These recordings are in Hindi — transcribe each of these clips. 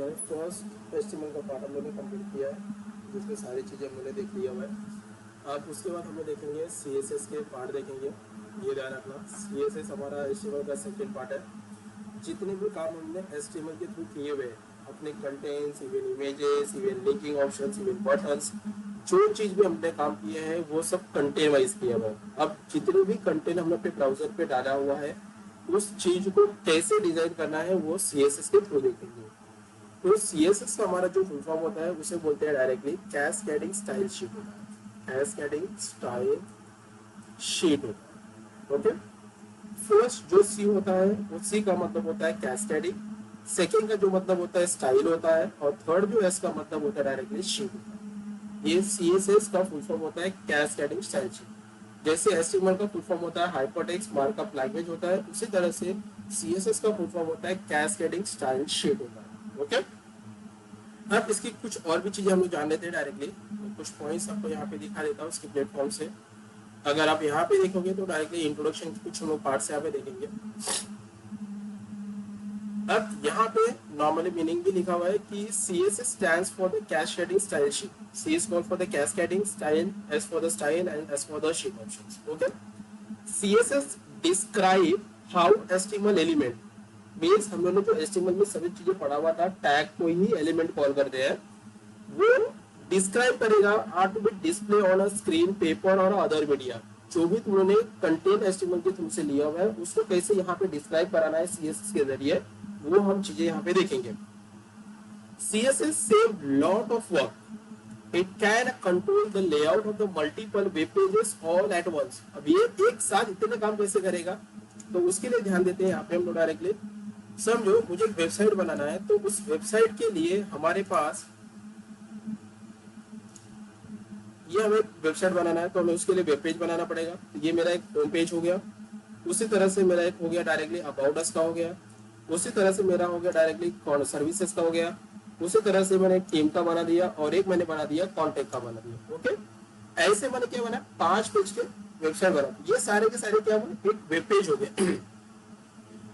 है। फर्स्ट एचटीएमएल का पार्ट हम लोगों ने कंप्लीट किया है, जिसमें सारी चीज़ें हम लोगों ने देख लिया हुआ है। अब उसके बाद हम लोग देखेंगे सीएसएस के पार्ट देखेंगे। ये ध्यान रखना, सीएसएस हमारा एचटीएमएल का सेकेंड पार्ट है। जितने भी काम हमने एचटीएमएल के थ्रू किए हुए हैं, अपने contents, even images, even linking options, even buttons, जो चीज़ भी हमने काम किए हैं वो सब कंटेंट वाइज किया हुआ है। अब जितने भी कंटेंट हमने अपने ब्राउजर पे डाला हुआ है, उस चीज को कैसे डिजाइन करना है वो सीएसएस के थ्रू देखेंगे। तो सीएसएस का हमारा जो फुल फॉर्म होता है उसे बोलते हैं डायरेक्टली कैस्केडिंग स्टाइल शीट होता है। कैस्केडिंग स्टाइल शीट होता है। ओके, फर्स्ट जो सी होता है वो सी का मतलब होता है कैस्केडिंग, सेकेंड का जो मतलब होता है स्टाइल होता है, और थर्ड जो एस का मतलब होता है डायरेक्टली शीट होता है। ये सीएसएस का फुल फॉर्म होता है कैस्केडिंग स्टाइल शीट। जैसे एचटीएमएल का फुल फॉर्म होता है हाइपरटेक्स्ट मार्कअप लैंग्वेज होता है, उसी तरह से सीएसएस का फुल फॉर्म होता है कैस्केडिंग स्टाइल शीट होता है। ओके, अब इसकी कुछ और भी चीजें हम लोग जान लेते हैं डायरेक्टली। तो कुछ पॉइंट्स आपको यहाँ पे दिखा देता हूँ इसके प्लेटफॉर्म से। अगर आप यहाँ पे देखोगे तो डायरेक्टली इंट्रोडक्शन कुछ हम लोग पार्ट से यहाँ पे देखेंगे। अब यहाँ पे नॉर्मली मीनिंग भी लिखा हुआ है कि CSS stands for the cascading style sheet. C is called for the cascading style, S for the style, and S for the sheet options. Okay. CSS describe how HTML element means हम लोगों ने जो HTML में सभी चीजें पढ़ा हुआ था, टैग को ही एलिमेंट कॉल करते हैं, वो डिस्क्राइब करेगा how to be display on a screen, paper और अदर मीडिया। जो भी तुमने कंटेंट HTML के थ्रू से लिया हुआ है उसको कैसे यहाँ पे डिस्क्राइब कराना है CSS के जरिए, वो हम चीजें यहाँ पे देखेंगे। CSS save lot of work. It can control the layout of the multiple web pages all at once. अब ये एक साथ इतने काम कैसे करेगा, तो उसके लिए ध्यान देते हैं यहाँ पे हम लोग डायरेक्टली। समझो मुझे एक वेबसाइट बनाना है, तो उस वेबसाइट के लिए हमारे पास ये हमें वेबसाइट बनाना है, तो हमें उसके लिए वेब पेज बनाना पड़ेगा। ये मेरा एक होम पेज हो गया, उसी तरह से मेरा एक हो गया डायरेक्टली अबाउट अस का हो गया, उसी तरह से मेरा हो गया डायरेक्टली सर्विसेज का हो गया, उसी तरह से मैंने एक टीम का बना दिया, और एक मैंने बना दिया कॉन्टेक्ट का बना दिया। ओके, ऐसे मैंने क्या बना, 5 पेज के वेबसाइट बना। ये सारे के सारे क्या बने, एक वेब पेज हो गया।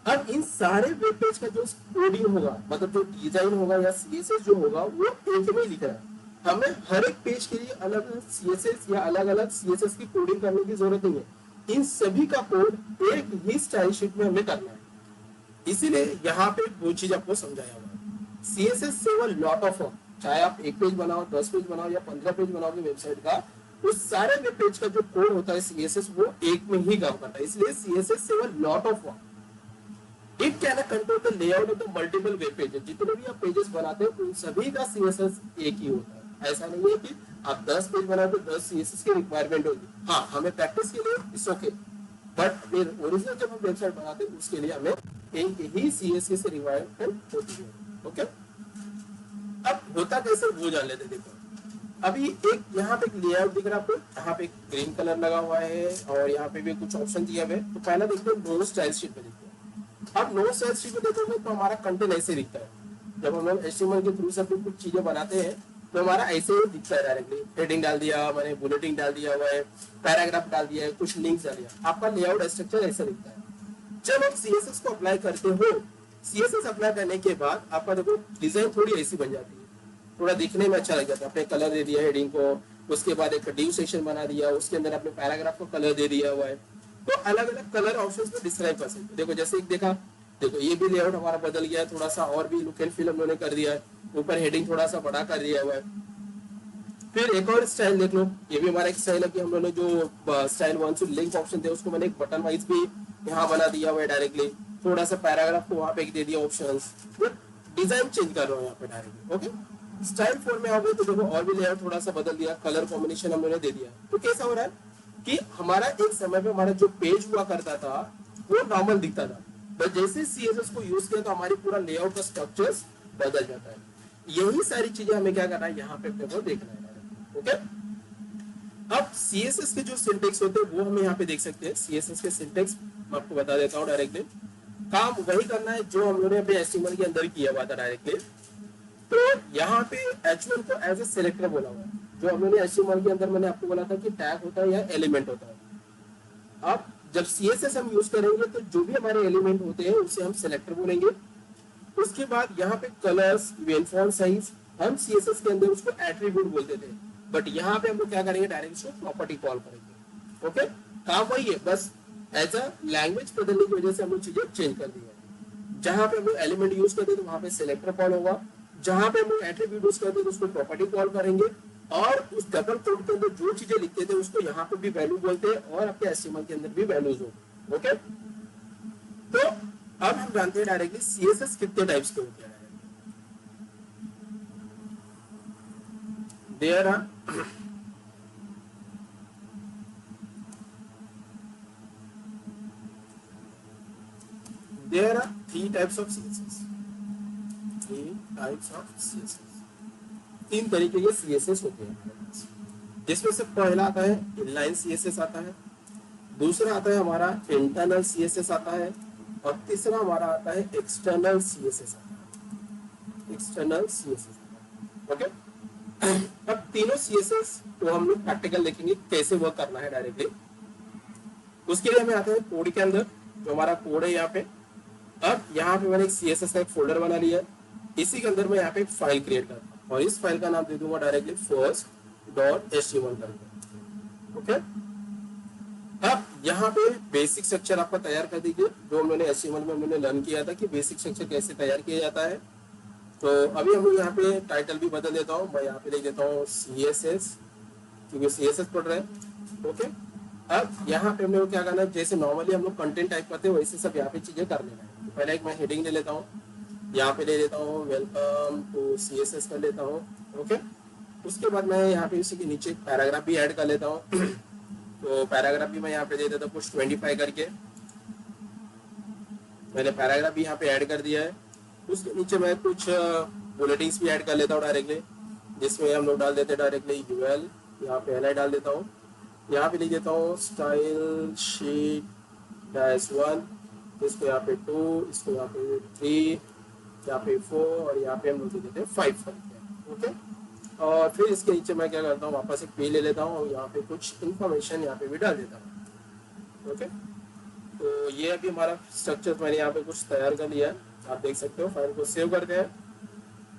अब इन सारे वेब पेज का जो कोडिंग होगा, मतलब जो डिजाइन होगा या सीएसएस जो होगा, वो एक में लिख रहा है। हमें हर एक पेज के लिए अलग अलग सीएसएस या अलग अलग सीएसएस की कोडिंग करने की जरूरत नहीं है। इन सभी का कोड एक ही स्टाइल शीट में हमें करना है। इसीलिए यहाँ पे वो चीज आपको समझाया हुआ है। CSS save lot of work. चाहे आप 1 पेज बनाओ, 10 पेज बनाओ या 15 पेज बनाओगे वेबसाइट का, उस सारे वेब पेज का जो कोड होता है सीएसएस, वो एक में ही काम करता है। इसलिए CSS save lot of work. It can control the layout of the multiple web pages. जितने भी आप पेजेस बनाते हैं उन सभी का सीएसएस एक ही होता है। ऐसा नहीं है कि आप 10 पेज बनाते तो 10 सीएसएस की रिक्वायरमेंट होगी। हाँ, हमें प्रैक्टिस के लिए इट्स ओके, बट फिर ओरिजिनल जब हम वेबसाइट बनाते हैं उसके लिए हमें एक ही सीएसएस से रिक्वायरमेंट होती है। ओके, अब होता कैसे वो जान लेते। देखो अभी एक यहाँ पे एक लेआउट दिख रहा है आपको, यहाँ पे ग्रीन कलर लगा हुआ है और यहाँ पे भी कुछ ऑप्शन दिया हुआ है। तो पहला देखते हैं नो स्टाइल शीट में देखते हैं। अब नो स्टाइल शीट में देखोगे तो हमारा कंटेंट ऐसे दिखता है। जब हम लोग एचटीएमएल के थ्रू से कुछ चीजें बनाते हैं तो हमारा ऐसे ही दिखता है डायरेक्टली। हेडिंग डाल दिया मैंने, बुलेटिन डाल दिया हुआ है, पैराग्राफ डाल दिया है, कुछ लिंक्स डाल दिया, आपका लेआउट स्ट्रक्चर ऐसा दिखता है। जब आप सीएसएस को अप्लाई करते हो, सीएसएस अप्लाई करने के बाद आपका देखो डिजाइन थोड़ी ऐसी बन जाती है, थोड़ा दिखने में अच्छा लग जाता है। आपने कलर दे दिया हेडिंग को, उसके बाद एक ड्यू सेक्शन बना दिया, उसके अंदर आपने पैराग्राफ को कलर दे दिया हुआ है। तो अलग अलग कलर ऑप्शंस में डिस्क्राइब कर सकते। देखो जैसे एक देखा, देखो ये भी लेआउट हमारा बदल गया है, थोड़ा सा और भी लुक एंड फील हम लोगों ने कर दिया है। ऊपर हेडिंग थोड़ा सा बड़ा कर दिया हुआ है। फिर एक और स्टाइल देख लो, ये भी हमारा एक स्टाइल है कि हम लोगों ने जो स्टाइल 1 से लिंक ऑप्शन थे उसको मैंने एक बटन वाइज भी यहाँ बना दिया हुआ है डायरेक्टली। थोड़ा सा पैराग्राफ को वहाँ पे दे दिया ऑप्शंस, डिजाइन चेंज कर रहा हूँ यहाँ पे डायरेक्टली। ओके, स्टाइल 4 में आओगे तो देखो और भी लेआउट थोड़ा सा बदल दिया, कलर कॉम्बिनेशन हम लोगों ने दे दिया। तो कैसा हो रहा है कि हमारा एक समय पे हमारा जो पेज हुआ करता था वो नॉर्मल दिखता था, बट जैसे सीएसएस को यूज किया तो हमारी पूरा लेआउट का स्ट्रक्चर्स बदल जाता है। यही सारी चीजें हमें क्या करना है, यहाँ पे देखो देखना है। ओके, अब सीएसएस के जो सिंटेक्स होते हैं वो हमें यहाँ पे देख सकते हैं। सीएसएस के सिंटेक्स मैं आपको बता देता हूँ डायरेक्टली। काम वही करना है जो हम लोगों ने अपने एचटीएमएल के अंदर किया हुआ था डायरेक्टली। तो यहाँ पे एच1 को एज ए सिलेक्टर बोला हुआ है। जो हम लोगों ने एचटीएमएल के अंदर मैंने आपको बोला था कि टैग होता है या एलिमेंट होता है। अब जब सीएसएस हम यूज करेंगे तो जो भी हमारे एलिमेंट होते हैं उसे हम सिलेक्टर बोलेंगे, उसके बाद यहाँ पे कलर्स, इवेंट फॉन्ट साइज, हम सीएसएस के अंदर उसको एट्रीब्यूट बोलते थे, बट यहाँ पे हम लोग क्या करेंगे, डायरेक्ट उसको प्रॉपर्टी कॉल करेंगे। ओके, काम वही है, बस एज अ लैंग्वेज बदलने की वजह से हम लोग चीजें चेंज कर दी है। जहां पे हम लोग एलिमेंट यूज करते हैं तो वहां पे सिलेक्टर कॉल होगा, जहां पे हम लोग एट्रीब्यूट यूज करते हैं तो उसको प्रॉपर्टी कॉल करेंगे, और उस डबल कोड के अंदर जो चीजें लिखते थे उसको यहाँ पे भी वैल्यू बोलते हैं और आपके एचटीएमएल के अंदर भी वैल्यूज होंगे। ओके, तो अब हम जानते हैं डायरेक्टली सीएसएस कितने टाइप्स के होते हैं। There are there are three types of CSS. Three types of CSS. तीन तरीके के CSS होते हैं, जिसमें से पहला आता है इनलाइन CSS आता है, दूसरा आता है हमारा इंटरनल CSS आता है, और तीसरा हमारा आता है एक्सटर्नल CSS आता है। External CSS okay. अब तीनों CSS तो हम लोग प्रैक्टिकल देखेंगे कैसे वर्क करना है डायरेक्टली। उसके लिए हमें आता है कोड के अंदर, जो हमारा कोड है यहाँ पे। अब यहाँ पे मैंने एक CSS का एक फोल्डर बना लिया है, इसी के अंदर मैं यहाँ पे एक फाइल क्रिएट करता हूँ और इस फाइल का नाम दे दूंगा डायरेक्टली first.html करके। ओके, अब यहाँ पे बेसिक स्ट्रक्चर आपका तैयार कर दीजिए, जो हमने HTML में हमने लर्न किया था कि बेसिक स्ट्रक्चर कैसे तैयार किया जाता है। तो अभी हम लोग यहाँ पे टाइटल भी बदल देता हूँ, मैं यहाँ पे लिख देता हूँ CSS, क्योंकि CSS पढ़ रहे हैं। ओके, अब यहाँ पे हम लोग क्या करना है, जैसे नॉर्मली हम लोग कंटेंट टाइप करते हैं वैसे सब यहाँ पे चीजें कर लेना है। तो पहले एक मैं हेडिंग ले लेता हूँ, यहाँ पे ले लेता हूँ वेलकम टू CSS कर लेता हूँ। ओके, उसके बाद मैं यहाँ पे इसी के नीचे एक पैराग्राफ भी ऐड कर लेता हूँ। तो पैराग्राफ भी मैं यहाँ पे दे देता हूँ कुछ 25 करके, मैंने पैराग्राफ भी यहाँ पे ऐड कर दिया है। उसके नीचे मैं कुछ बुलेटिन्स भी ऐड कर लेता हूँ डायरेक्टली, जिसमें हम लोग डाल देते हैं डायरेक्टली UL, यहाँ पे LI डाल देता हूँ, यहाँ पे लिख देता हूँ स्टाइल शीट -1, इसको यहाँ पे 2, इसको यहाँ पे 3, यहाँ पे 4, और यहाँ पे हम लोग देते हैं 5 करके। ओके, और फिर इसके नीचे मैं क्या करता हूँ, वापस एक पेज ले लेता हूँ और यहाँ पे कुछ इन्फॉर्मेशन यहाँ पे भी डाल देता हूँ। ओके, तो ये अभी हमारा स्ट्रक्चर मैंने यहाँ पे कुछ तैयार कर लिया है, आप देख सकते हो। फाइल को सेव करते हैं।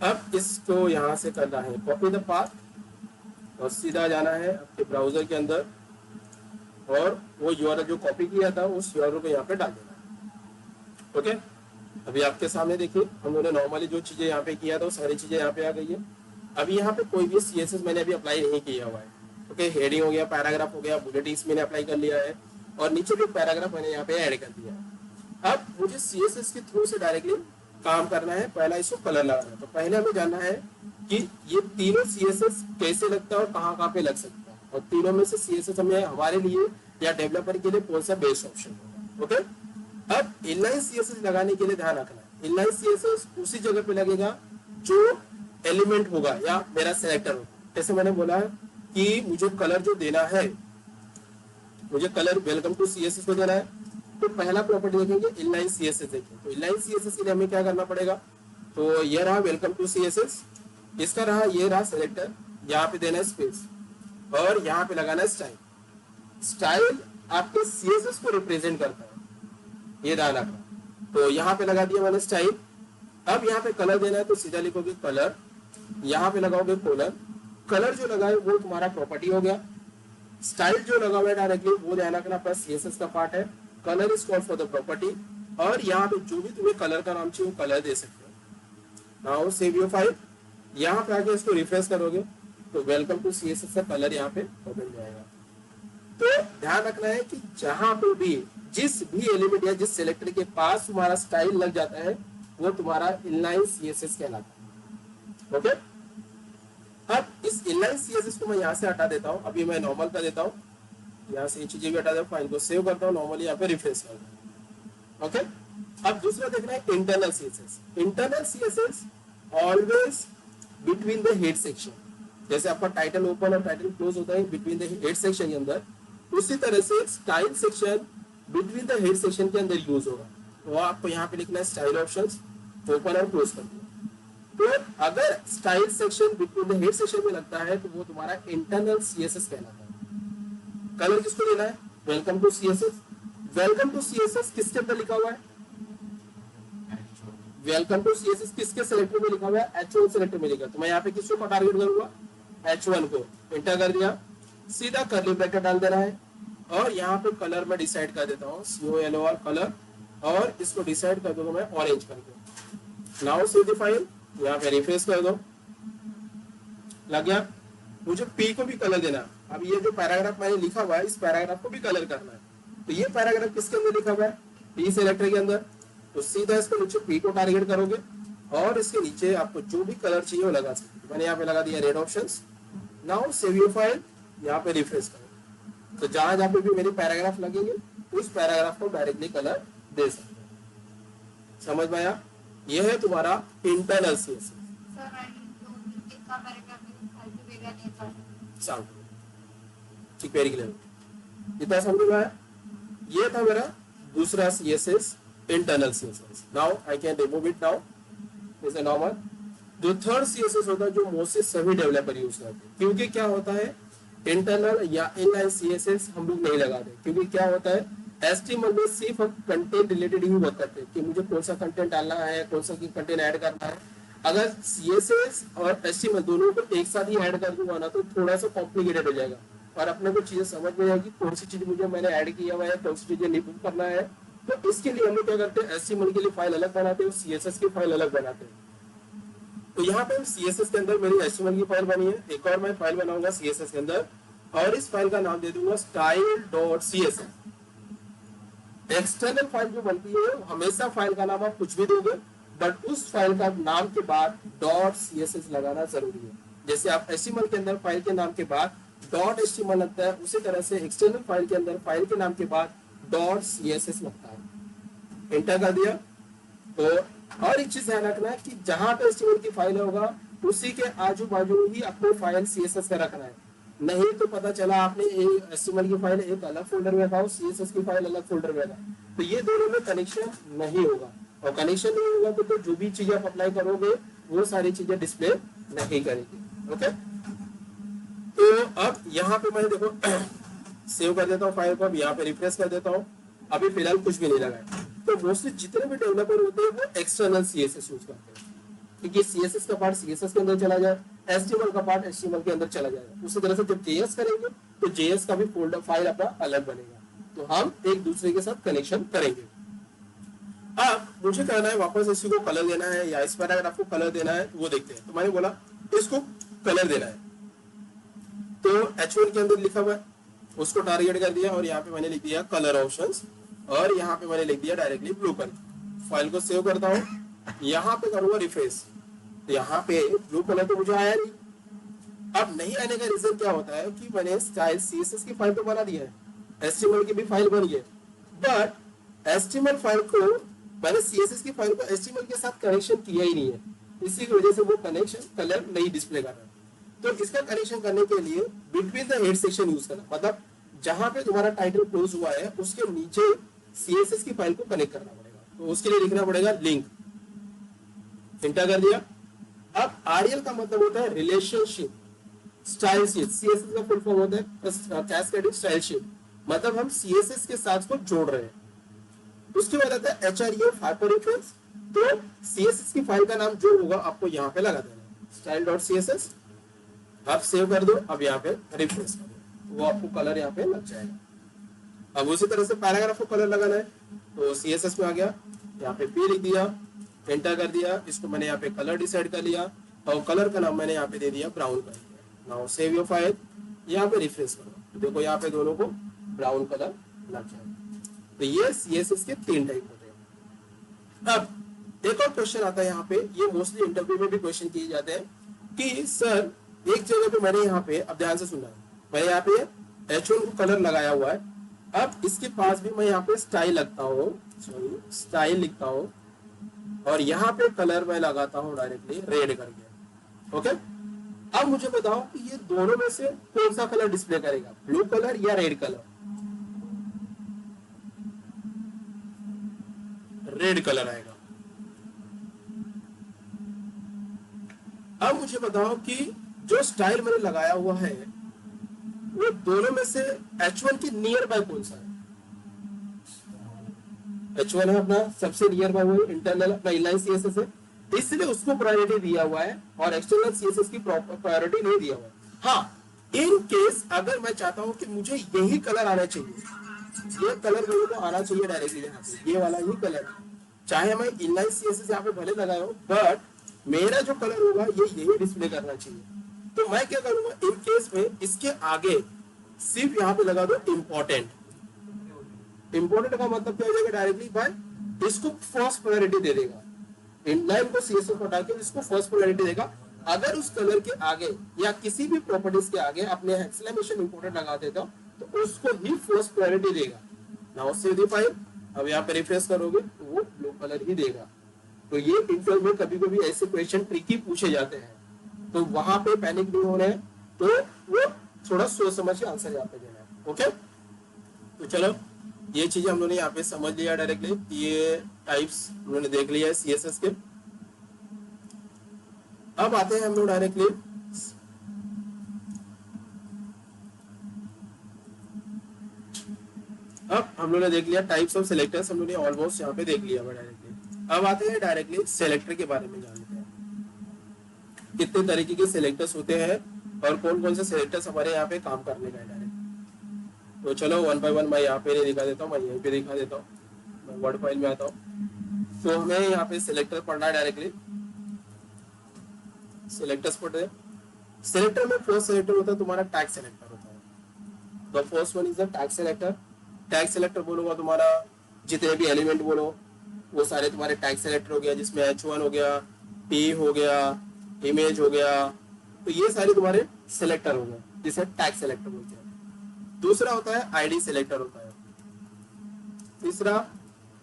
अब इसको यहाँ से करना है कॉपी द पाथ और सीधा जाना है आपके ब्राउजर के अंदर, और वो URL जो कॉपी किया था उस URL को यहाँ पे डाल देना है। ओके, अभी आपके सामने देखिए हम लोगों ने नॉर्मली जो चीजें यहाँ पे किया था वो सारी चीजें यहाँ पे आ गई है। अभी यहाँ पे कोई भी CSS मैंने अभी अप्लाई नहीं किया हुआ है। ओके, हेडिंग हो गया, पैराग्राफ हो गया, बुलेटिन्स मैंने अप्लाई कर लिया है, और नीचे भी पैराग्राफ मैंने यहाँ पे ऐड कर दिया है। अब मुझे CSS के थ्रू से डायरेक्टली काम करना है। पहला इसको कलर लगाना है, तो पहले हमें जानना है कि ये तीनों CSS कैसे लगता है और कहाँ पे लग सकता है, और तीनों में से CSS हमें हमारे लिए या डेवलपर के लिए कौन सा बेस्ट ऑप्शन होगा। ओके, अब इनलाइन CSS लगाने के लिए ध्यान रखना है, इनलाइन CSS उसी जगह पे लगेगा जो एलिमेंट होगा या मेरा सेलेक्टर होगा। जैसे मैंने बोला कि मुझे कलर जो देना है, मुझे कलर वेलकम टू CSS को देना है, तो पहला प्रॉपर्टी देखेंगे इनलाइन CSS देखेंगे। तो इनलाइन CSS के लिए हमें क्या करना पड़ेगा, तो ये रहा वेलकम टू CSS, इसका रहा ये रहा सेलेक्टर, यहाँ पे देना है स्पेस और यहाँ पे लगाना है स्टाइल। स्टाइल आपके CSS को रिप्रेजेंट करता है, ये ध्यान रखना। तो यहाँ पे लगा दिया मैंने स्टाइल। अब यहाँ पे कलर देना है, तो सीधा लिखोगे कलर, यहाँ पे लगाओगे कोलर। कलर जो लगा है वो तुम्हारा प्रॉपर्टी हो गया, स्टाइल जो लगा हुआ है डायरेक्टली वो ध्यान रखना प्लस CSS का पार्ट है। Colour is called for the property, और यहाँ पे जो भी तुम्हें कलर का नाम चाहिए वो कलर दे सकते हो। नाउ सेव योर फाइल, यहाँ पे आके इसको रिफ्रेश करोगे तो वेलकम टू CSS का कलर यहाँ पे ओपन जाएगा। तो ध्यान रखना है कि जहां पे भी जिस भी एलिमेंट या जिस सेलेक्टर के पास तुम्हारा स्टाइल लग जाता है वो तुम्हारा इनलाइन CSS कहलाता है। ओके, अब इस इनलाइन CSS को मैं यहाँ से हटा देता हूँ, अभी मैं नॉर्मल कर देता हूँ, यहाँ से ये चीजें भी हटा देता हूँ, फाइल को सेव करता हूँ, नॉर्मली यहाँ पे रिफ्रेश करता हूँ। ओके, अब दूसरा देखना है internal CSS। Internal CSS always between the head section, जैसे आपका टाइटल ओपन और टाइटल क्लोज होता है बिटवीन द हेड सेक्शन के अंदर, उसी तरह से style section between the head section के अंदर यूज होगा। तो आपको यहाँ पे लिखना है स्टाइल ऑप्शंस, ओपन और क्लोज कर दिया। तो अगर style section between the head section में लगता है तो वो तुम्हारा इंटरनल CSS कहलाता है। कलर किसको देना है, welcome to CSS। Welcome to CSS किसके अंदर लिखा हुआ है, वेलकम टू सीएसएस किसके सेलेक्टर में लिखा हुआ है, H1 सेलेक्टर में लिखा, तो मैं यहाँ पे किसको टारगेट करूंगा, H1 को। एंटर कर दिया, सीधा कर्ली ब्रैकेट डाल देना है और यहाँ पे कलर में डिसाइड कर देता हूँ COLOR कलर, और इसको डिसाइड कर दूंगा मैं ऑरेंज करके। नाउ सेव द फाइल, यहाँ पे रिफ्रेश कर दो, लग गया। मुझे P को भी कलर देना। अब ये जो पैराग्राफ मैंने लिखा हुआ है, इस पैराग्राफ को भी कलर करना है। तो ये पैराग्राफ किसके अंदर लिखा हुआ है, P सेलेक्टर के अंदर। तो सीधा इसको नीचे P को टारगेट करोगे और इसके नीचे आपको जो भी कलर चाहिए वो लगा सकते। मैंने यहाँ पे लगा दिया red options. Now save your file, यहाँ पे रिफ्रेश करो। तो जहां जहां पे भी मेरे पैराग्राफ लगेंगे उस पैराग्राफ को डायरेक्टली कलर दे सकते हैं। समझ में आया? ये है तुम्हारा इंटरनल सीएसएस। ठीक, वेरी क्लियर, इतना समझ में आया? ये था मेरा दूसरा CSS, internal CSS. Now I can remove it now, is normal. जो थर्ड सीएसएस होता है जो मोस्टली सभी डेवलपर यूज करते हैं, क्योंकि क्या होता है इंटरनल या इनलाइन सीएसएस हम लोग नहीं लगाते, क्योंकि क्या होता है एचटीएमएल में सिर्फ हम कंटेंट रिलेटेड ही वर्क करते हैं कि मुझे कौन सा कंटेंट डालना है, कौन सा कंटेंट ऐड करना है। अगर सीएसएस और एचटीएमएल दोनों को एक साथ ही ऐड कर दूंगा ना तो थोड़ा सा कॉम्प्लिकेटेड हो जाएगा और अपने को चीजें समझ में आएगी कौन सी चीज मुझे मैंने ऐड किया हुआ है, कौन सी चीजें रिमूव करना है। तो इसके लिए हम लोग क्या करते हैं, एचटीएमएल के लिए फाइल अलग बनाते हैं और सीएसएस की फाइल अलग बनाते हैं। तो यहाँ पे सीएसएस के अंदर मेरी एचटीएमएल की फाइल बनी है, एक और मैं फाइल बनाऊंगा सीएसएस के अंदर और इस फाइल का नाम दे दूंगा style.css। एक्सटर्नल फाइल जो बनती है हमेशा फाइल का नाम आप कुछ भी दोगे बट उस फाइल का नाम के बाद .css लगाना जरूरी है। जैसे आप एचटीएमएल के अंदर फाइल के नाम के बाद .html लगता है, उसी तरह से एक्सटर्नल फाइल के अंदर फाइल के नाम के बाद .css लगता है। एंटर कर दिया। तो और एक चीज ध्यान रखना है कि जहां पे एचटीएमएल की फाइल होगा उसी के आजू बाजू ही आपको फाइल सीएसएस का रखना है। नहीं तो पता चला आपने एचटीएमएल की फाइल एक अलग फोल्डर में रखा, सीएसएस की फाइल अलग फोल्डर में रखा, तो ये दोनों में कनेक्शन नहीं होगा और कनेक्शन नहीं होगा तो जो भी चीजें आप अप्लाई करोगे वो सारी चीजें डिस्प्ले नहीं करेगी। ओके, तो अब यहाँ पे मैं देखो सेव कर देता हूँ फाइल को, अब यहाँ पे रिफ्रेश कर देता हूँ। अभी फिलहाल कुछ भी नहीं लगा है। तो मोस्टली जितने भी डेवलपर होते हैं वो एक्सटर्नल सीएसएस यूज करते हैं क्योंकि सीएसएस का पार्ट सीएसएस के अंदर चला जाए, एचटीएमएल का पार्ट एचटीएमएल के अंदर चला जाएगा। उसी तरह से जब जेएस करेंगे तो जेएस का भी फोल्डर फाइल अपना अलग बनेगा, तो हम एक दूसरे के साथ कनेक्शन करेंगे। अब मुझे कहना है वापस इसी को कलर देना है या इस पैराग्राफ को कलर देना है, वो देखते हैं। तो मैंने बोला इसको कलर देना है, तो H1 के अंदर लिखा हुआ है उसको टारगेट कर दिया और यहाँ पे मैंने लिख दिया कलर ऑप्शंस और यहाँ पे मैंने लिख दिया डायरेक्टली ब्लू कलर। फाइल को सेव करता हूँ, यहाँ पे करूंगा रिफ्रेश, तो यहाँ पे ब्लू कलर तो मुझे आया नहीं। अब नहीं आने का रीजन क्या होता है कि मैंने स्टाइल सीएसएस की फाइल तो बना दी है, एचटीएमएल की भी फाइल बनी है, बट एचटीएमएल फाइल को मैंने सीएसएस की फाइल को एचटीएमएल के साथ कनेक्शन किया ही नहीं है, इसी की वजह से वो कनेक्शन कलर नहीं डिस्प्ले कर रहा। तो इसका कनेक्शन करने के लिए between the head section use करना, मतलब जहां पे तुम्हारा टाइटल क्लोज हुआ है उसके नीचे सीएसएस की फाइल को कनेक्ट करना पड़ेगा। तो उसके लिए लिखना पड़ेगा लिंक। एंटर कर दिया। अब आरएल का मतलब होता है रिलेशनशिप स्टाइल शीट, सीएसएस का फुल फॉर्म होता है कैस्केडिंग स्टाइल शीट, मतलब हम सीएसएस के साथ को जोड़ रहे हैं। उसके बाद आता है HREF हाइपरलिंक्स, तो सीएसएस की फाइल का नाम जो होगा आपको यहाँ पे लगा देना है style.css। आप सेव कर दो, अब यहाँ पे रिफ्रेश कर दो, वो आपको कलर यहाँ पे लग जाएगा। अब उसी तरह से पैराग्राफ को कलर लगाना है, तो सीएसएस में आ गया, यहाँ पे P लिख दिया, एंटर कर दिया, इसको मैंने यहाँ पे कलर डिसाइड कर लिया और कलर का नाम मैंने यहाँ पे दे दिया ब्राउन कर दिया। नाउ सेव योर फाइल, यहाँ पे रिफ्रेश करो, देखो यहाँ पे दोनों को ब्राउन कलर लग जाएगा। तो ये सीएसएस के 3 टाइप होते हैं। अब एक और क्वेश्चन आता है यहाँ पे, ये मोस्टली इंटरव्यू में भी क्वेश्चन किए जाते हैं कि सर एक जगह पे मैंने यहाँ पे, अब ध्यान से सुनना, मैंने यहाँ पे H1 को कलर लगाया हुआ है, अब इसके पास भी मैं यहाँ पे स्टाइल लगता हूँ, सॉरी स्टाइल लिखता हूँ और यहाँ पे कलर मैं लगाता हूँ डायरेक्टली रेड करके। ओके, अब मुझे बताओ कि ये दोनों में से कौन सा कलर डिस्प्ले करेगा, ब्लू कलर या रेड कलर? रेड कलर आएगा। अब मुझे बताओ कि जो स्टाइल मैंने लगाया हुआ है वो दोनों में से H1 की नियर बाय कौन सा है? H1 है अपना सबसे नियर बाय वो इंटरनल अपना इनलाइन सीएसएस है, इसलिए उसको प्रायोरिटी दिया हुआ है और एक्सटर्नल सीएसएस की प्रायोरिटी नहीं दिया हुआ है। हाँ, इन केस अगर मैं चाहता हूं कि मुझे यही कलर आना चाहिए, ये कलर मेरे को आना चाहिए डायरेक्टली यहाँ पे, ये वाला ही कलर, चाहे मैं इनलाइन सीएसएस यहाँ पे भले लगाया हूँ, बट मेरा जो कलर होगा ये यही डिस्प्ले करना चाहिए। तो मैं क्या करूंगा, इन केस में इसके आगे सिर्फ यहाँ पे लगा दो इम्पोर्टेंट। इम्पोर्टेंट का मतलब क्या हो जाएगा, डायरेक्टली भाई इसको फर्स्ट प्रायोरिटी दे देगा, इनलाइन को सीएसएस हटा के इसको फर्स्ट प्रायोरिटी देगा। अगर उस कलर के आगे या किसी भी प्रॉपर्टीज के आगे अपने एक्सक्लेमेशन इम्पोर्टेंट लगा देता तो उसको ही फर्स्ट प्रायोरिटी देगा। नाउ सी द फाइल, अब यहाँ पे रिफ्रेश करोगे तो वो ब्लू कलर ही देगा। तो ये इंटर में कभी कभी ऐसे क्वेश्चन ट्रिकी पूछे जाते हैं, तो वहां पे पैनिक नहीं होना है, तो वो थोड़ा सोच समझ के आंसर यहाँ पे देना है। ओके, तो चलो ये चीजें हम लोगों ने यहाँ पे समझ लिया डायरेक्टली, ये टाइप्स हम लोगों ने देख लिया है सीएसएस के। अब आते हैं हम लोग डायरेक्टली अब हम लोगों ने देख लिया टाइप्स ऑफ सिलेक्टर्स, हम लोगों ने ऑलमोस्ट यहाँ पे देख लिया डायरेक्टली। अब आते हैं डायरेक्टली सिलेक्टर के बारे में जानते हैं, कितने तरीके के सिलेक्टर्स होते हैं और कौन कौन से सिलेक्टर्स हमारे यहाँ पे काम करने का है डायरेक्ट। तो चलो वन बाय वन मैं यहाँ पे नहीं दिखा देता हूँ, मैं यहीं पे दिखा देता हूँ, मैं वर्ड फाइल में आता हूँ। तो हमें यहाँ पे सिलेक्टर पढ़ना है डायरेक्टली, सिलेक्टर्स पढ़ रहे। सिलेक्टर में फर्स्ट सिलेक्टर होता है तुम्हारा टैग सिलेक्टर होता है। The first one is the tag selector. Tag selector बोलूंगा तुम्हारा जितने भी एलिमेंट बोलो वो सारे तुम्हारे टैग सिलेक्टर हो गया, जिसमें H1 हो गया, P हो गया, इमेज हो गया, तो ये सारे तुम्हारे सिलेक्टर हो गए जिसे टैग सिलेक्टर बोलते हैं। दूसरा होता है आईडी सिलेक्टर होता है। तीसरा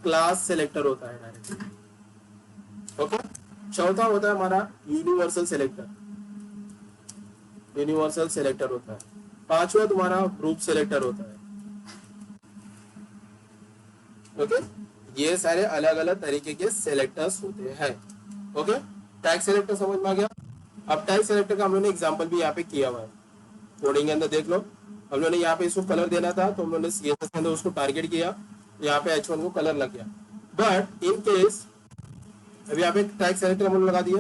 क्लास सिलेक्टर होता है डायरेक्ट। ओके, चौथा होता है हमारा यूनिवर्सल सिलेक्टर, यूनिवर्सल सिलेक्टर होता है। पांचवा तुम्हारा ग्रुप सिलेक्टर होता है। ओके, ये सारे अलग अलग तरीके के सिलेक्टर्स होते हैं। ओके, टैग सिलेक्टर समझ में आ गया। अब टैग सिलेक्टर का हम लोगों ने एग्जांपल भी यहाँ पे किया हुआ है, कोडिंग के अंदर देख लो। हम लोगों ने यहाँ पे इसको कलर देना था तो हम लोगों ने सीएसएस के अंदर उसको टारगेट किया, यहाँ पे H1 को कलर लग गया। बट इन केस अभी यहाँ पे टैग सिलेक्टर हम लोग लगा दिया।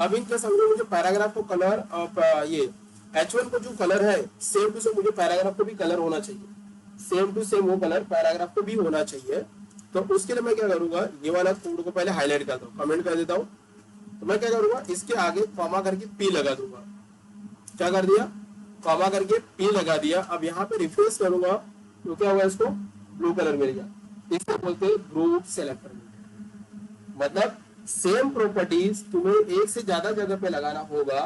अब इन केस हम लोग जो पैराग्राफ को कलर ये H1 को जो कलर है सेम टू सेम मुझे पैराग्राफ को भी कलर होना चाहिए, सेम टू सेम वो कलर पैराग्राफ को भी होना चाहिए। तो उसके लिए मैं क्या करूंगा, ये वाला कोड को पहले हाईलाइट करता हूँ, कमेंट कर देता हूँ। तो मैं क्या करूंगा, इसके आगे कॉमा करके P लगा दूंगा। क्या कर दिया, कॉमा करके P लगा दिया। अब यहाँ पे रिफ्रेश करूंगा तो क्या हुआ, इसको ब्लू कलर मिल गया। इसको बोलते हैं ग्रुप सिलेक्टर। मतलब सेम प्रॉपर्टीज तुम्हें एक से ज्यादा जगह पे लगाना होगा,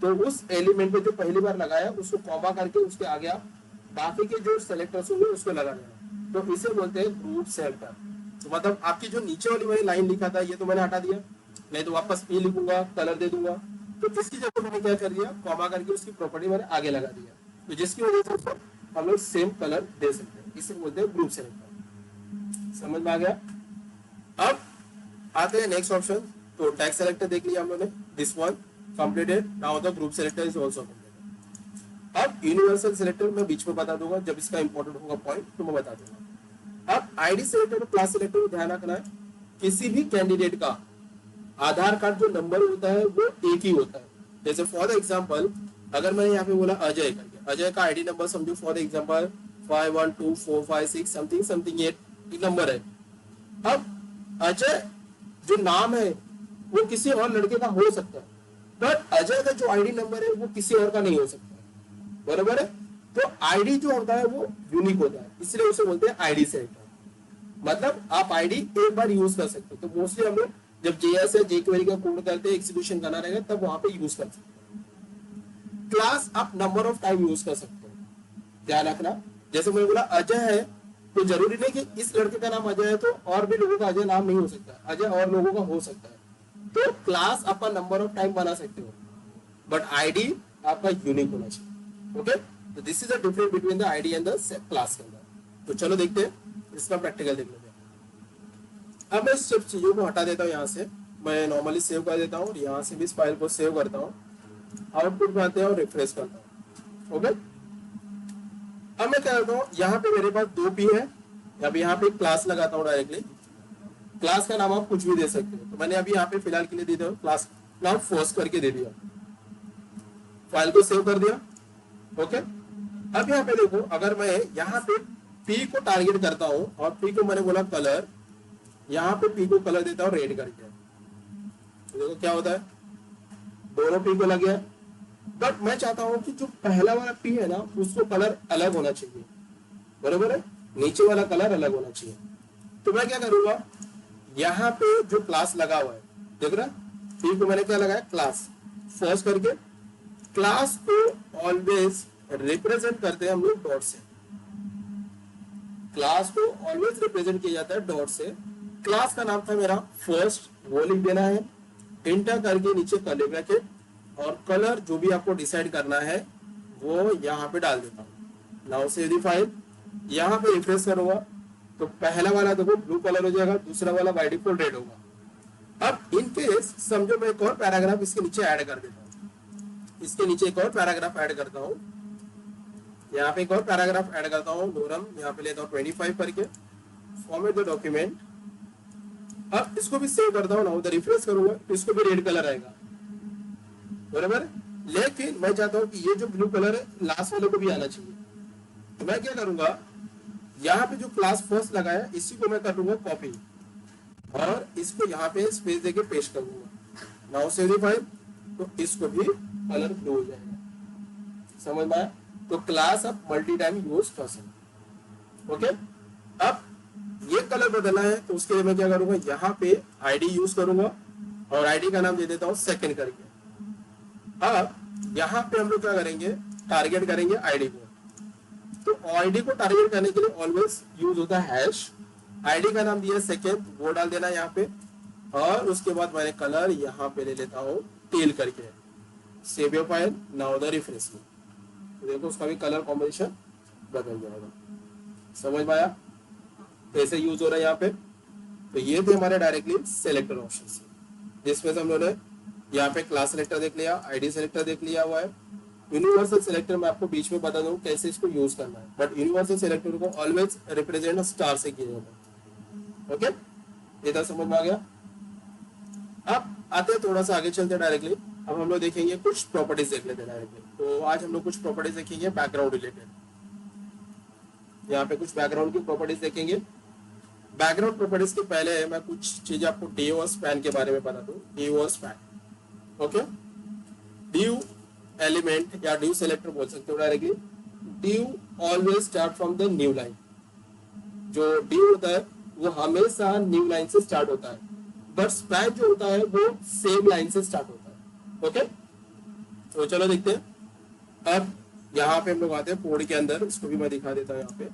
तो उस एलिमेंट पे जो पहली बार लगाया उसको कॉमा करके उसके आगे आप बाकी के जो सिलेक्टर्स होंगे उसको लगा देना, तो इसे बोलते हैं ग्रुप सिलेक्टर। तो मतलब आपकी जो नीचे वाली मैंने लाइन लिखा था ये तो मैंने हटा दिया, नहीं तो वापस P लिखूंगा, कलर दे दूंगा, तो इसकी जगह मैंने क्या कर दिया, कॉमा करके उसकी प्रॉपर्टी मैंने आगे लगा दिया, तो जिसकी वजह से हम लोग सेम कलर दे सकते हैं। इसे बोलते हैं ग्रुप सिलेक्टर। समझ में आ गया। अब आते हैं नेक्स्ट ऑप्शन। तो टैग सिलेक्टर देख लिया हम लोगों ने, this one completed. Now the group selector is also completed. अब यूनिवर्सल सिलेक्टर मैं बीच में बता दूंगा, जब इसका इंपॉर्टेंट होगा पॉइंट तो मैं बता दूंगा। अब आईडी सिलेक्टर और क्लास सिलेक्टर को ध्यान रखना है, किसी भी कैंडिडेट का आधार कार्ड जो नंबर होता है वो एक ही होता है। जैसे फॉर द एग्जांपल अगर मैंने यहाँ पे बोला अजय करके, अजय का आईडी नंबर समझो for the example 512456 something something 8 number है। अब अजय जो नाम है वो किसी और लड़के का हो सकता है, बट अजय का जो आईडी नंबर है वो किसी और का नहीं हो सकता, बराबर है। तो आईडी जो होता है वो यूनिक होता है, इसलिए उसे बोलते हैं आईडी सिलेक्टर। मतलब आप आईडी एक बार यूज कर सकते हो। तो मोस्टली हम लोग जब जेएस या जेक्वेरी का कोड करते हैं, एग्जीक्यूशन करना रहेगा तब वहां पे यूज कर सकते हैं। क्लास आप नंबर ऑफ टाइम यूज कर सकते हो, ध्यान रखना। जैसे मैंने बोला अजय है, तो जरूरी नहीं कि इस लड़के का नाम अजय है तो और भी लोगों का अजय नाम नहीं हो सकता, अजय और लोगों का हो सकता है। तो क्लास आपका नंबर ऑफ टाइम बना सकते हो, बट आईडी आपका यूनिक होना चाहिए। ओके, तो this is the difference between the ID and the class के अंदर। तो चलो देखते हैं इसका प्रैक्टिकल देख लेते हैं। अब मैं सब चीजों को हटा देता हूँ, यहाँ से मैं नॉर्मली सेव कर देता हूँ, यहाँ से भी इस फाइल को सेव करता हूँ, आउटपुट में आते हैं और रिफ्रेश करता हूँ। ओके, अब मैं क्या करता हूँ, यहाँ पे मेरे पास 2 P है, अब यहाँ पे क्लास लगाता हूँ डायरेक्टली। क्लास का नाम आप कुछ भी दे सकते हो, तो मैंने अभी यहाँ पे फिलहाल के लिए दे दिया क्लास नाम फर्स्ट करके दे दिया, फाइल को सेव कर दिया। ओके, अब यहाँ पे देखो, अगर मैं यहाँ पे पी को टारगेट करता हूँ और पी को मैंने बोला कलर, यहाँ पे पी को कलर देता हूँ रेड करके, तो देखो क्या होता है, दोनों पी को लग गया। बट मैं चाहता हूँ कि जो पहला वाला पी है ना उसको कलर अलग होना चाहिए, बरोबर है, नीचे वाला कलर अलग होना चाहिए। तो मैं क्या करूंगा, यहाँ पे जो क्लास लगा हुआ है देख रहा, पी को मैंने क्या लगाया क्लास फर्स्ट करके, क्लास को ऑलवेज रिप्रेजेंट करते हैं हम लोग डॉट से, क्लास को ऑलवेज रिप्रेजेंट किया जाता है डॉट से। क्लास का नाम था मेरा फर्स्ट, वो लिख देना है, इंटर करके नीचे कर्ली ब्रैकेट, और कलर जो भी आपको डिसाइड करना है वो यहाँ पे डाल देता हूँ। नाउ सेव द फाइल, यहाँ पे रिफ्रेश करूंगा तो पहला वाला देखो ब्लू कलर हो जाएगा, दूसरा वाला बाय डिफॉल्ट रेड होगा। अब इन केस समझो मैं एक और पैराग्राफ इसके नीचे ऐड कर देता हूँ, इसके नीचे एक और पैराग्राफ ऐड करता हूँ, यहाँ पे एक और पैराग्राफ ऐड करता हूँ, नोरम यहाँ पे लेता हूँ 25 करके, फॉर्मेट द डॉक्यूमेंट। अब इसको भी सेव करता हूँ ना, उधर रिफ्रेश करूंगा तो इसको भी रेड कलर आएगा, बराबर। लेकिन मैं चाहता हूँ कि ये जो ब्लू कलर है लास्ट वाले को भी आना चाहिए, तो मैं क्या करूंगा, यहाँ पे जो क्लास फर्स्ट लगाया इसी को मैं कर लूंगा कॉपी, और इसको यहाँ पे स्पेस देके पेस्ट कर दूंगा। नाउ सेव द फाइल, तो इसको भी कलर ब्लू हो जाएगा, समझ में आया। तो क्लास आप मल्टी टाइम यूज कर सकते। ओके, अब ये कलर बदलना है तो उसके लिए मैं क्या करूंगा, यहाँ पे आईडी यूज करूंगा और आईडी का नाम दे देता हूँ सेकंड करके। अब यहाँ पे हम लोग क्या करेंगे, टारगेट करेंगे आईडी को, तो आईडी को टारगेट करने के लिए ऑलवेज यूज होता है हैश, आईडी का नाम दिया सेकंड, वो डाल देना यहाँ पे, और उसके बाद मैंने कलर यहाँ पे ले लेता हूँ टेल करके, save your file, now the refresh, तो देखो उसका भी कलर कॉम्बिनेशन बदल जाएगा, समझ में आया कैसे यूज हो रहा है यहाँ पे। तो ये थे हमारे डायरेक्टली सेलेक्टर ऑप्शन, जिसमें से हम लोगों ने यहाँ पे क्लास सेलेक्टर देख लिया, आईडी सेलेक्टर देख लिया हुआ है। यूनिवर्सल सेलेक्टर मैं आपको बीच में बता दूं कैसे इसको यूज करना है, बट यूनिवर्सल सेलेक्टर को ऑलवेज रिप्रेजेंट स्टार से किया जाता है। ओके, इधर समझ में आ गया। अब आते हैं थोड़ा सा आगे चलते हैं डायरेक्टली, अब हम लोग देखेंगे कुछ प्रॉपर्टीज देख लेते हैं डायरेक्टली। तो आज हम लोग कुछ प्रॉपर्टीज देखेंगे बैकग्राउंड रिलेटेड, यहाँ पे कुछ बैकग्राउंड की प्रॉपर्टीज देखेंगे। बैकग्राउंड प्रॉपर्टीज के पहले मैं कुछ चीजें आपको डिव और स्पैन के बारे में बता दूं, डिव और स्पैन। ओके, डिव एलिमेंट या डिव सेलेक्टर बोल सकते हो directly. Div always start from the new line, जो डिव होता है वो हमेशा न्यू लाइन से स्टार्ट होता है, बट स्पैन जो होता है वो सेम लाइन से स्टार्ट होता है। ओके, तो चलो देखते हैं। अब यहाँ पे हम लोग आते हैं कोड के अंदर, इसको भी मैं दिखा देता हूँ यहाँ पे।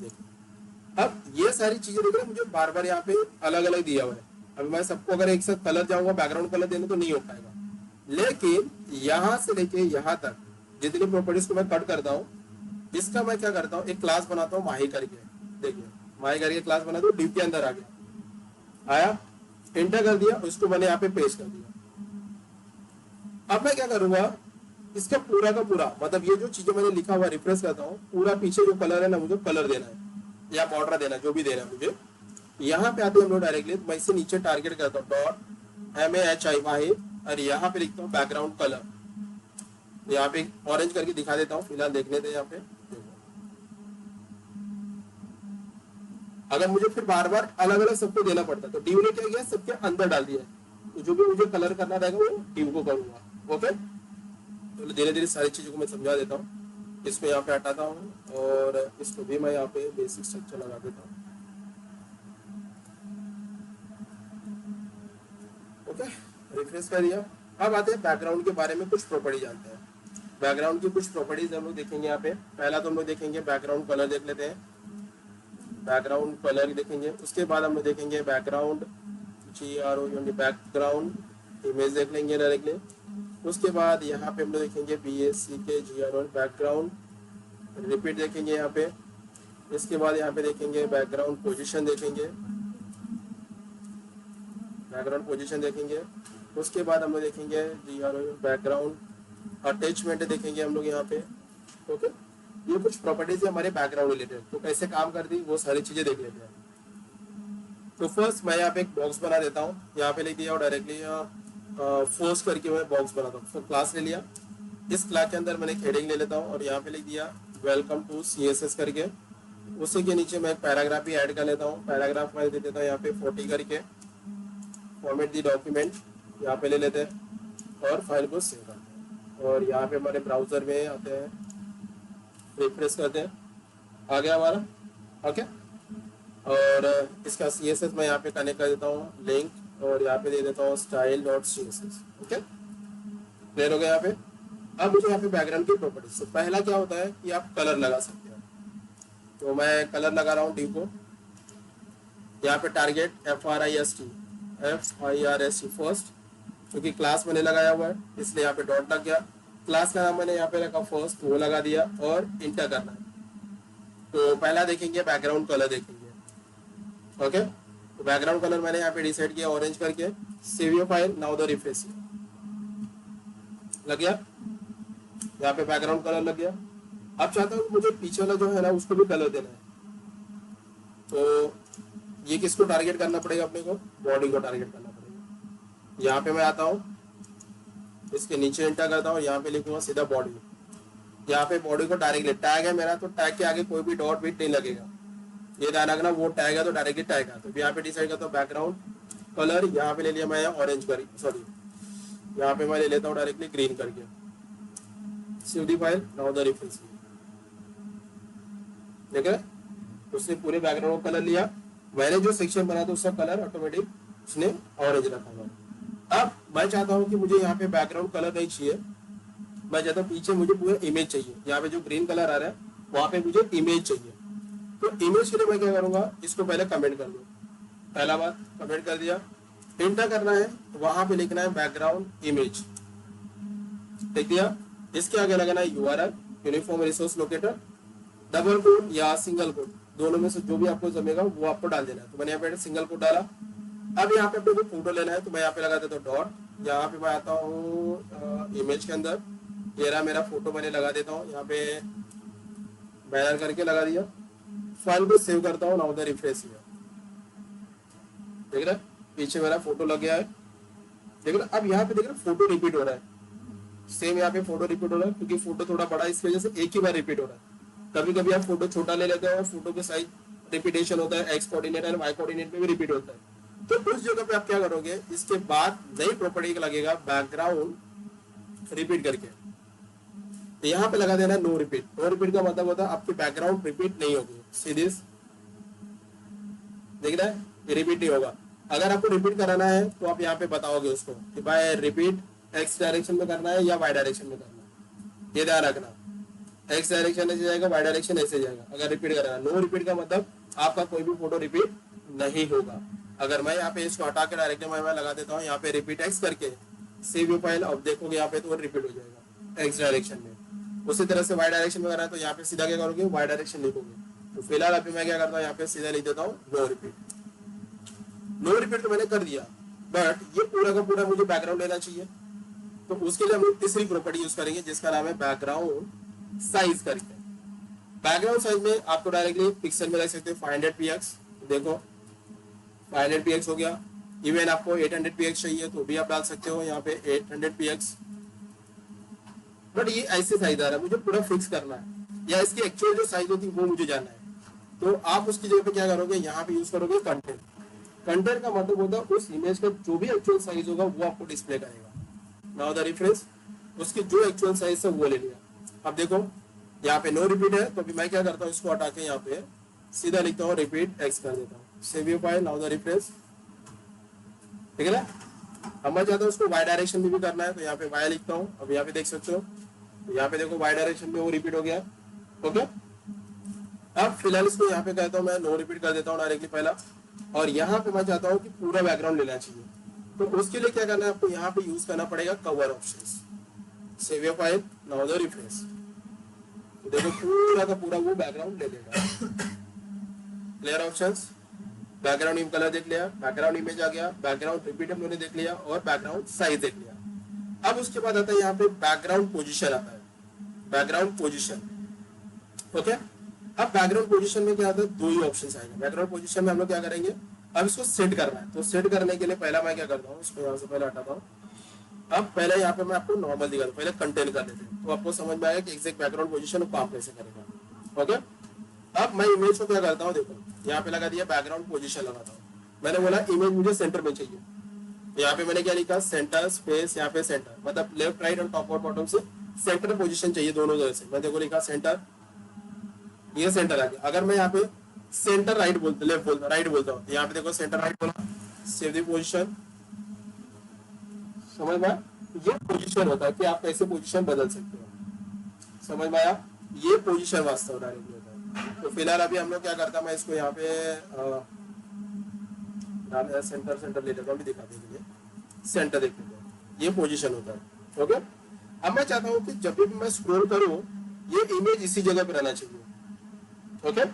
देखो अब ये सारी चीजें देख रहे हैं, मुझे बार बार यहाँ पे अलग अलग दिया हुआ है। अभी मैं सबको अगर एक साथ कलर जाऊंगा बैकग्राउंड कलर देने तो नहीं हो पाएगा, लेकिन यहाँ से लेके यहाँ तक जितनी प्रॉपर्टीज को मैं कट करता हूँ, इसका मैं क्या करता हूँ, एक क्लास बनाता हूँ माही करके। देखिए माही करके क्लास बना दो, डिव के अंदर आ गया, आया, एंटर कर दिया, उसको मैंने यहाँ पे पेस्ट कर दिया। अब मैं क्या करूंगा, इसका पूरा का पूरा मतलब ये जो चीजें मैंने लिखा हुआ रिफ्रेश करता हूँ, पूरा पीछे जो कलर है ना मुझे कलर देना है या बॉर्डर देना है, जो भी देना है मुझे। यहाँ पे आते हैं हम लोग डायरेक्टली, मैं इसे नीचे टारगेट करता हूँ डॉट MAHI माही, और यहाँ पे लिखता हूँ बैकग्राउंड कलर, यहाँ पे ऑरेंज करके दिखा देता हूँ, फिलहाल देखने दे। यहाँ पे अगर मुझे फिर बार बार अलग अलग सबको देना पड़ता है, तो डिव ने क्या किया, सबके अंदर डाल दिया, तो जो भी मुझे कलर करना रहेगा वो डिव को करूंगा। ओके, तो धीरे धीरे सारी चीजों को मैं समझा देता हूँ। इसको यहाँ पे हटाता हूँ और इसको भी मैं यहाँ पे बेसिक स्ट्रक्चर लगा देता हूँ। ओके, रिफ्रेश कर दिया। अब आते हैं बैकग्राउंड के बारे में कुछ प्रॉपर्टी जानते हैं। बैकग्राउंड की कुछ प्रॉपर्टीज हम लोग देखेंगे यहाँ पे। पहला तो हम लोग देखेंगे बैकग्राउंड कलर देख लेते हैं, बैकग्राउंड कलर देखेंगे। उसके बाद हम लोग देखेंगे बैकग्राउंड बैकग्राउंड इमेज देख लेंगे डायरेक्टली। उसके बाद यहाँ पे हम लोग देखेंगे BACK बैकग्राउंड रिपीट देखेंगे यहाँ पे। इसके बाद यहाँ पे देखेंगे बैकग्राउंड पोजीशन देखेंगे, बैकग्राउंड पोजीशन देखेंगे। उसके बाद हम लोग देखेंगे बैकग्राउंड अटैचमेंट देखेंगे हम लोग यहाँ पे। ओके, ये कुछ प्रॉपर्टीज है हमारे बैकग्राउंड रिलेटेड, तो कैसे काम करती वो सारी चीजें देख लेते हैं। तो फर्स्ट मैं यहाँ पे एक बॉक्स बना देता हूँ, यहाँ पे लिख दिया और डायरेक्टली फोर्स करके मैं बॉक्स बनाता हूँ। तो क्लास ले लिया, इस क्लास के अंदर मैंने हेडिंग ले लेता हूँ और यहाँ पे लिख दिया वेलकम टू CSS करके। उसी के नीचे मैं एक पैराग्राफ भी ऐड कर लेता हूँ, पैराग्राफ मैं दे देता हूँ यहाँ पे 40 करके। फॉर्मेट दी डॉक्यूमेंट यहाँ पे ले लेते हैं और फाइल को सेव करते हैं और यहाँ पे हमारे ब्राउजर में आते हैं, रिफ्रेश करते हैं, आ गया हमारा। ओके, और इसका CSS मैं यहाँ पे कनेक्ट कर देता हूँ लिंक और यहाँ पे दे देता हूँ style.css। ओके, क्लियर हो गया यहाँ पे। अब मुझे यहाँ पे बैकग्राउंड की प्रॉपर्टीज, तो पहला क्या होता है कि आप कलर लगा सकते हैं। तो मैं कलर लगा रहा हूँ डी को, यहाँ पे टारगेट FIRST फर्स्ट, क्योंकि क्लास मैंने लगाया हुआ है इसलिए यहाँ पे डॉट लग गया। क्लास का नाम मैंने यहाँ पे रखा फर्स्ट, वो लगा दिया और इंटर करना है। तो पहला देखेंगे बैकग्राउंड कलर देखेंगे। ओके, तो बैकग्राउंड कलर मैंने यहाँ पे डिसाइड किया ऑरेंज करके। Save your file, now the refresh, लग गया यहाँ पे बैकग्राउंड कलर लग गया। अब चाहता हूँ मुझे पीछे वाला जो है ना उसको भी कलर देना है। तो ये किसको टारगेट करना पड़ेगा अपने को, बॉडी को टारगेट करना पड़ेगा। यहाँ पे मैं आता हूँ, इसके नीचे एंटर करता हूँ, यहाँ पे लिखूंगा सीधा बॉडी। यहाँ पे बॉडी को डायरेक्टली टैग है मेरा, तो टैग के आगे कोई भी डॉट बिट नहीं लगेगा, ये ध्यान रखना। वो टैग है तो डायरेक्टली टैग है। तो यहाँ पे डिसाइड करता हूँ बैकग्राउंड कलर, यहाँ पे ले लिया मैं ऑरेंज कर, सॉरी यहाँ पे मैं ले लेता हूँ डायरेक्टली ग्रीन करके। Save the file, now the refresh. देख रहे, उसने पूरे बैकग्राउंड को कलर लिया। मैंने जो सेक्शन बनाया था उसका कलर ऑटोमेटिक उसने ऑरेंज रखा हुआ। अब मैं चाहता हूँ कि मुझे यहाँ पे बैकग्राउंड कलर नहीं चाहिए, मैं चाहता हूँ पीछे मुझे पूरा इमेज चाहिए। यहाँ पे जो ग्रीन कलर आ रहा है वहां पे मुझे इमेज चाहिए। तो इमेज के लिए मैं क्या करूंगा, इसको पहले कमेंट कर लूँ। पहला बात कमेंट कर दिया, एंटर करना है, वहां पे लिखना है बैकग्राउंड इमेज, लिख दिया। इसके आगे लगाना है URL, uniform resource locator, double quote या सिंगल कोड, दोनों में से जो भी आपको जमेगा वो आपको डाल देना है। तो मैंने यहाँ पे सिंगल कोड डाला। अब यहाँ पे अपने को फोटो लेना है, तो मैं यहाँ पे लगा देता हूँ डॉट। यहाँ पे मैं आता हूँ इमेज के अंदर, ये रहा मेरा फोटो, मैंने लगा देता हूँ यहाँ पे बैनर करके लगा दिया। फाइल को सेव करता हूँ, नाउ द रिफ्रेश। देख रहे पीछे मेरा फोटो लग गया है, देख रहे। अब यहाँ पे देख रहे फोटो रिपीट हो रहा है, सेम यहाँ पे फोटो रिपीट हो रहा है, क्योंकि फोटो थोड़ा बड़ा है इस वजह से एक ही बार रिपीट हो रहा है। कभी कभी आप फोटो छोटा ले लेते हो, फोटो के साइज रिपीटेशन होता है, एक्स कोऑर्डिनेट और वाई कोऑर्डिनेट में भी रिपीट होता है। तो उस जगह पे आप क्या करोगे, इसके बाद नई प्रॉपर्टी लगेगा बैकग्राउंड रिपीट करके, तो यहाँ पे लगा देना नो रिपीट। नो रिपीट का मतलब होता है आपकी बैकग्राउंड रिपीट नहीं होगी, सीधे देख रहा है ये रिपीट नहीं होगा। अगर आपको रिपीट कराना है तो आप यहाँ पे बताओगे उसको कि भाई रिपीट एक्स डायरेक्शन में करना है या वाई डायरेक्शन में करना है, ये ध्यान रखना। एक्स डायरेक्शन ऐसे जाएगा, वाई डायरेक्शन ऐसे जाएगा अगर रिपीट कराना। नो रिपीट का मतलब आपका कोई भी फोटो रिपीट नहीं होगा। अगर मैं यहाँ पे इसको हटा के डायरेक्टली मैं लगा देता हूँ यहाँ पे रिपीट एक्स करके, सेव योर फाइल, अब देखोगे यहाँ पे तो रिपीट हो जाएगा एक्स डायरेक्शन में। उसी तरह से वाई डायरेक्शन में करना है तो यहाँ पे सीधा क्या करोगे, वाई डायरेक्शन लिखोगे। तो फिलहाल अभी मैं क्या करता हूँ, यहाँ पे सीधा लिख देता हूँ नो रिपीट। नो रिपीट तो मैंने कर दिया, बट ये पूरा का पूरा मुझे बैकग्राउंड लेना चाहिए। तो उसके लिए हम तीसरी प्रॉपर्टी यूज करेंगे जिसका नाम है बैकग्राउंड साइज करके। बैकग्राउंड साइज में आपको डायरेक्टली पिक्सल में रख सकते हो 500 px, देखो 500 px हो गया। इवन आपको 800 px चाहिए तो भी आप डाल सकते हो यहाँ पे 800 px। बट ये ऐसे साइज आ रहा है, मुझे पूरा फिक्स करना है या इसकी एक्चुअल जो साइज होती है वो मुझे जानना है। तो आप उसकी जगह पे क्या करोगे, यहाँ पे यूज करोगे कंटेंट। कंटेंट का मतलब होता है उस इमेज का जो भी एक्चुअल साइज होगा वो आपको डिस्प्ले करेगा। नाउ द रिफरेंस, उसकी जो एक्चुअल साइज है वो ले लिया। अब देखो यहाँ पे नो रिपीट है, तो अभी मैं क्या करता हूँ, इसको हटा के यहाँ पे सीधा लिखता हूँ रिपीट एक्स कर देता हूँ। Save your file, now the refresh, ठीक है ना। अब मैं चाहता हूँ उसको वाई डायरेक्शन में भी करना है तो यहाँ पे वाई लिखता हूँ। अब यहाँ पे देख सकते हो, तो यहाँ पे देखो वाई डायरेक्शन में वो रिपीट हो गया। ओके, अब फिलहाल इसको यहाँ पे कहता हूँ मैं नो रिपीट कर देता हूँ डायरेक्टली पहला। और यहाँ पे मैं चाहता हूँ कि पूरा बैकग्राउंड लेना चाहिए, तो उसके लिए क्या करना है, आपको यहाँ पे यूज करना पड़ेगा cover option. Save your file, now the refresh, तो देखो पूरा का पूरा वो बैकग्राउंड ले लेगा। क्लियर ऑप्शंस, बैकग्राउंड इम कलर देख लिया, बैकग्राउंड इमेज आ गया, बैकग्राउंड रिपीट हम लोगों ने देख लिया और बैकग्राउंड साइज देख लिया। अब उसके बाद आता है यहाँ पे बैकग्राउंड पोजीशन आता है, बैकग्राउंड पोजीशन। ओके, अब बैकग्राउंड पोजीशन में क्या आता है, दो ही ऑप्शन आएंगे। बैकग्राउंड पोजीशन में हम लोग क्या करेंगे, अब इसको सेट करना है, तो सेट करने के लिए पहला मैं क्या करता हूँ, इसको यहाँ से पहले हटाता हूँ। अब पहले यहाँ पे मैं आपको नॉर्मल दिखा दूँ, पहले कंटेन कर लेते हैं, तो आपको समझ में आएगा कि एग्जैक्ट बैकग्राउंड पोजीशन काम कैसे करेगा। ओके, अब मैं इमेज को क्या करता हूँ, देखो यहाँ पे लगा दिया बैकग्राउंड पोजीशन लगाता हूँ। मैंने बोला इमेज मुझे सेंटर में चाहिए, यहाँ पे मैंने क्या लिखा, सेंटर स्पेस, यहाँ पे सेंटर, मतलब लेफ्ट राइट और टॉप और बॉटम से सेंटर पोजीशन चाहिए दोनों जगह से। मैं देखो लिखा सेंटर, ये सेंटर आ गया। अगर मैं यहाँ पे सेंटर राइट बोलता, लेफ्ट बोलता, राइट बोलता हूँ, यहाँ पे देखो सेंटर राइट बोला, सेव द पोजीशन। समझ में आया? ये पोजीशन होता है कि आप कैसे पोजीशन बदल सकते हो। समझ में आया? ये पोजीशन वास्तव डायरेक्टली होता है। तो फिलहाल अभी हम लोग क्या करता है, मैं इसको यहाँ पे सेंटर सेंटर ले लेता हूँ, दिखाने के लिए सेंटर देख लेते हैं, ये पोजीशन होता है। ओके, अब मैं चाहता हूँ कि जब भी मैं स्क्रॉल करूँ ये इमेज इसी जगह पे रहना चाहिए। ओके,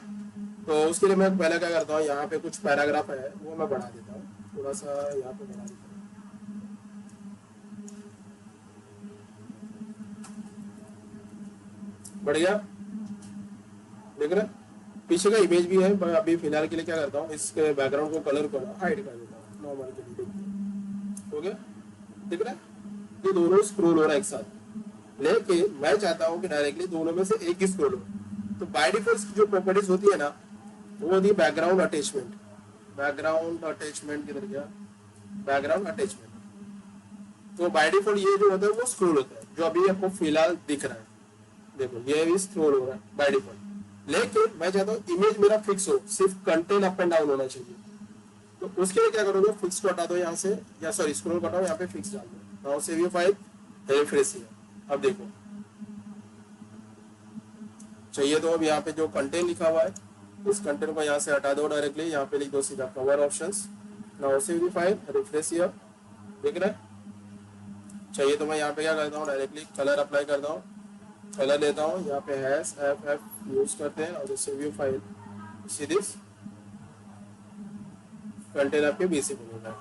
तो उसके लिए मैं पहले क्या करता हूँ, यहाँ पे कुछ पैराग्राफ है वो मैं बढ़ा देता हूँ, थोड़ा सा यहाँ पे बढ़ा देता हूँ। बढ़ गया, देख रहे पीछे का इमेज भी है। पर अभी फिलहाल के लिए क्या करता हूँ, इसके बैकग्राउंड को कलर को हाइड कर देता हूँ नॉर्मल के लिए। हो गया, दिख रहा है? ये दोनों स्क्रॉल हो रहा है एक साथ, लेकिन मैं चाहता हूँ कि डायरेक्टली दोनों में से एक ही स्क्रॉल हो। तो बाय डिफॉल्ट जो प्रॉपर्टीज होती है ना, वो होती है बैकग्राउंड अटैचमेंट। बैकग्राउंड अटैचमेंट किधर गया, बैकग्राउंड अटैचमेंट। तो बाय डिफॉल्ट ये जो होता है वो स्क्रॉल होता है, जो अभी आपको फिलहाल दिख रहा है। देखो ये भी स्क्रॉल हो रहा है बाय डिफॉल्ट, लेकिन मैं चाहता हूँ इमेज मेरा फिक्स हो, सिर्फ कंटेंट अप एंड डाउन होना चाहिए। तो उसके लिए क्या करोगे, फिक्स को हटा दो यहाँ से, या सॉरी स्क्रॉल को हटाओ, यहाँ पे फिक्स डाल दो। Now save your file, refresh here. अब देखो चाहिए तो अब यहाँ पे जो कंटेंट लिखा हुआ है, इस कंटेंट को यहाँ से हटा दो डायरेक्टली, यहाँ पे लिख दो सीधा cover options. Now save your file, refresh here. देख रहे हैं? चाहिए तो मैं यहाँ पे क्या करता हूँ, डायरेक्टली कलर अप्लाई करता हूँ, कलर लेता हूँ, यहाँ पे हैश एफ यूज करते हैं और save your file, see this content आपके बीसी बनेगा।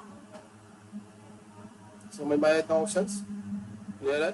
समझ में आया इतना ऑप्शंस? क्लियर है?